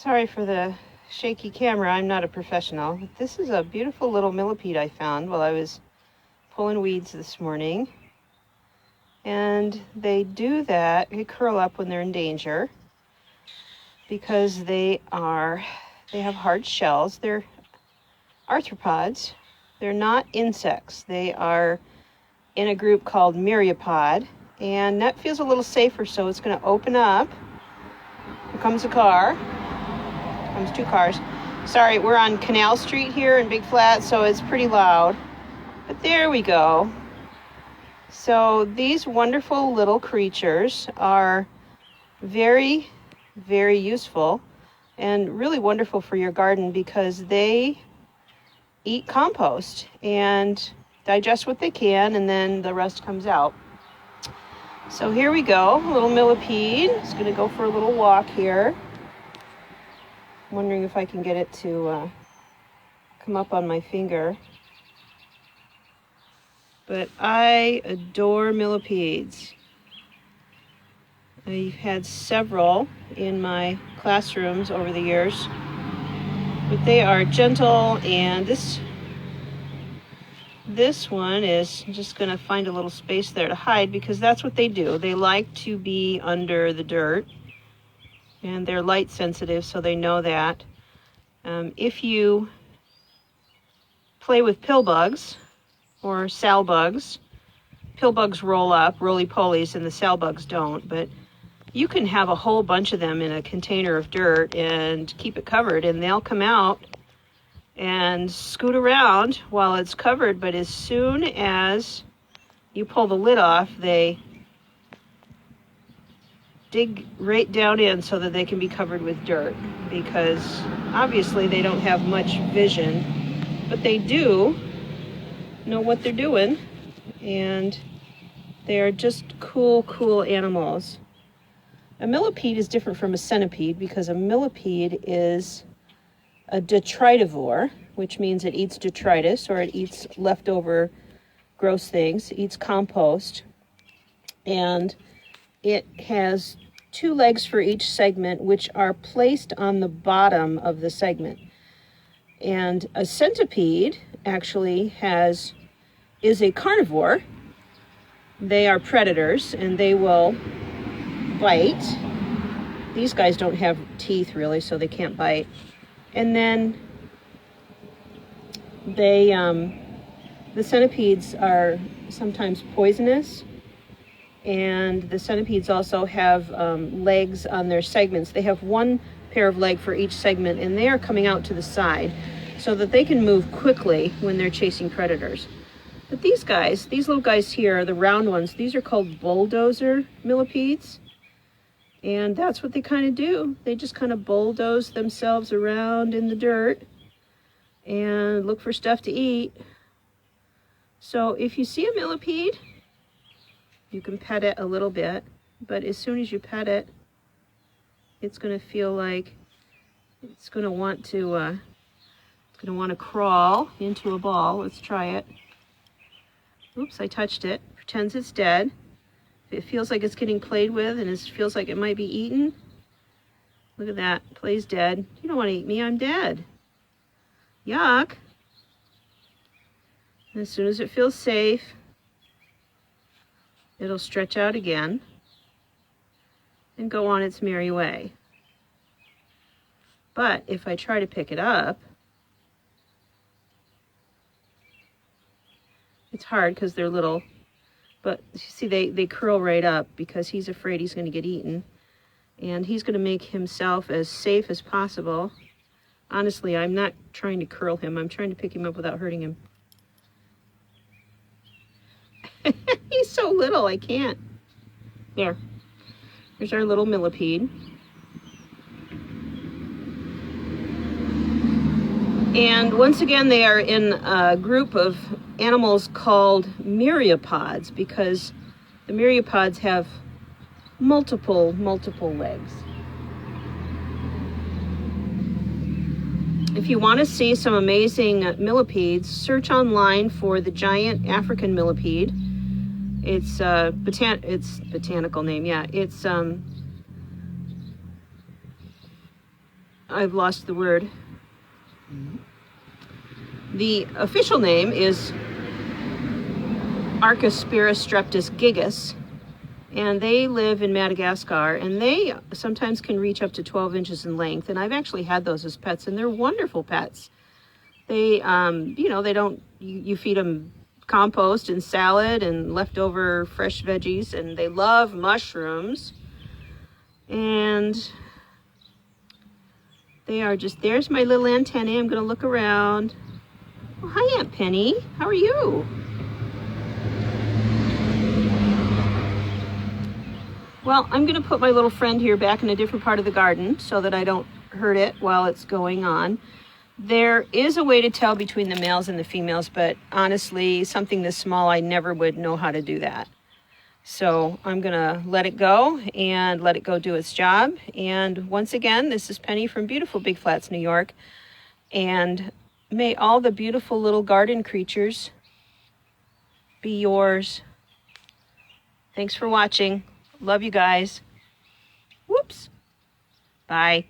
Sorry for the shaky camera. I'm not a professional. But this is a beautiful little millipede I found while I was pulling weeds this morning. And they do that, they curl up when they're in danger because they have hard shells. They're arthropods. They're not insects. They are in a group called Myriapod, and that feels a little safer, so it's going to open up. Here comes a car. Here comes two cars. Sorry, we're on Canal Street here in Big Flat, so it's pretty loud. But there we go. So these wonderful little creatures are very, very useful and really wonderful for your garden because they eat compost and digest what they can, and then the rest comes out. So here we go, little millipede. It's going to go for a little walk here. I'm wondering if I can get it to come up on my finger. But I adore millipedes. I've had several in my classrooms over the years, but they are gentle, and this one is just going to find a little space there to hide because that's what they do. They like to be under the dirt, and they're light sensitive, so they know that. If you play with pill bugs or sal bugs, pill bugs roll up, roly-polies, and the sal bugs don't, but you can have a whole bunch of them in a container of dirt and keep it covered, and they'll come out and scoot around while it's covered, but as soon as you pull the lid off, they dig right down in so that they can be covered with dirt, because obviously they don't have much vision, but they do know what they're doing, and they are just cool animals. A millipede is different from a centipede because a millipede is a detritivore, which means it eats detritus, or it eats leftover gross things, it eats compost, and it has two legs for each segment, which are placed on the bottom of the segment. And a centipede actually is a carnivore. They are predators, and they will bite. These guys don't have teeth really, so they can't bite. And then the centipedes are sometimes poisonous, and the centipedes also have legs on their segments. They have one pair of legs for each segment, and they are coming out to the side so that they can move quickly when they're chasing predators. But these little guys here, the round ones, these are called bulldozer millipedes. And that's what they kind of do. They just kind of bulldoze themselves around in the dirt and look for stuff to eat. So if you see a millipede, you can pet it a little bit, but as soon as you pet it, it's going to feel like it's going to want to crawl into a ball. Let's try it. Oops, I touched it. Pretends it's dead. It feels like it's getting played with and it feels like it might be eaten. Look at that, plays dead. You don't want to eat me, I'm dead. Yuck. And as soon as it feels safe, it'll stretch out again and go on its merry way. But if I try to pick it up, it's hard because they're little. But you see, they curl right up because he's afraid he's going to get eaten. And he's going to make himself as safe as possible. Honestly, I'm not trying to curl him. I'm trying to pick him up without hurting him. He's so little, I can't. There. Here's our little millipede. And once again, they are in a group of animals called myriapods because the myriapods have multiple legs. If you want to see some amazing millipedes, search online for the giant African millipede. It's its botanical name, yeah. It's I've lost the word. The official name is Archospirus streptus gigas, and they live in Madagascar, and they sometimes can reach up to 12 inches in length, and I've actually had those as pets, and they're wonderful pets. They, you know, they don't, you feed them compost and salad and leftover fresh veggies, and they love mushrooms, and they are just, there's my little antennae. I'm going to look around. Oh, hi, Aunt Penny. How are you? Well, I'm going to put my little friend here back in a different part of the garden so that I don't hurt it while it's going on. There is a way to tell between the males and the females, but honestly, something this small, I never would know how to do that. So I'm going to let it go and let it go do its job. And once again, this is Penny from beautiful Big Flats, New York. And may all the beautiful little garden creatures be yours. Thanks for watching. Love you guys. Whoops. Bye.